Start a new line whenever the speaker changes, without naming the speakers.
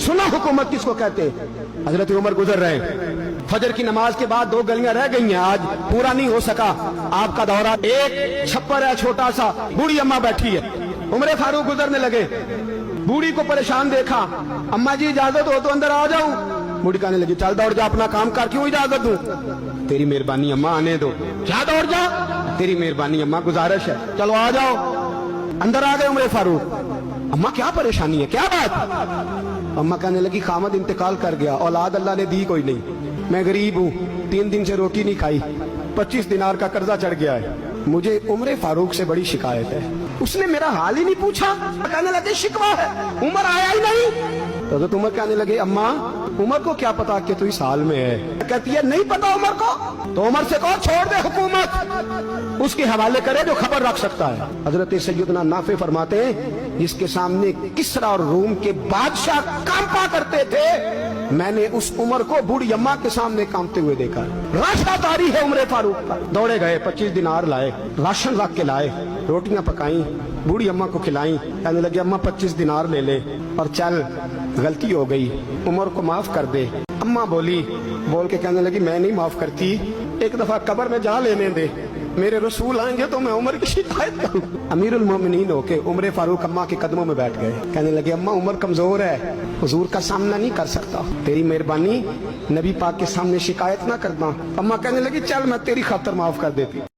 सुना हुकूमत किसको कहते हैं। हजरत उमर गुजर रहे हैं, फजर की नमाज के बाद 2 गलियां रह गई हैं, आज पूरा नहीं हो सका आपका दौरा। एक छप्पर है छोटा सा, बूढ़ी अम्मा बैठी है, उमर फारूक गुजरने लगे, बूढ़ी को परेशान देखा, अम्मा जी इजाजत हो तो अंदर आ जाऊं। बूढ़ी कहने लगी चल दौड़ जा, अपना काम कर, क्यों इजाजत दूं? तेरी मेहरबानी अम्मा, आने दो। क्या दौड़ जा? तेरी मेहरबानी अम्मा, गुजारिश है, चलो आ जाओ। अंदर आ गए उमर फारूक। अम्मा क्या परेशानी है, क्या बात? अम्मा कहने लगी खामद इंतकाल कर गया, औलाद अल्लाह ने दी कोई नहीं, मैं गरीब हूँ, 3 दिन से रोटी नहीं खाई, 25 दिनार का कर्जा चढ़ गया है, मुझे उमर फारूक से बड़ी शिकायत है। उसने मेरा हाल ही नहीं पूछा। कहने लगे शिकवा है, उमर आया ही नहीं। तो उमर कहने लगे अम्मा उमर को क्या पता कि तू इस हाल में है? कहती है नहीं पता उमर को, तो उमर से कहो छोड़ दे हुकूमत, उसके हवाले करे जो खबर रख सकता है। हजरत सैयदना नाफे फरमाते हैं जिसके सामने किसरा और रूम के बादशाह कांपा करते थे, मैंने उस उमर को बूढ़ी अम्मा के सामने कांपते हुए देखा। राशदारी है उमर फारूक का। दौड़े गए, 25 दिनार लाए, राशन रख के लाए, रोटियां पकाई, बूढ़ी अम्मा को खिलाई। कहने लगे अम्मा 25 दिनार ले ले और चल, गलती हो गई, उमर को माफ कर दे। अम्मा बोली, बोल के कहने लगी मैं नहीं माफ करती, एक दफा कब्र में जा लेने दे, मेरे रसूल आएंगे तो मैं उमर की शिकायत करूं। अमीरुल मोमिनीन होके उमर फारूक अम्मा के कदमों में बैठ गए। कहने लगे अम्मा उमर कमजोर है, हुजूर का सामना नहीं कर सकता, तेरी मेहरबानी नबी पाक के सामने शिकायत ना करना। अम्मा कहने लगी चल मैं तेरी खातर माफ कर देती।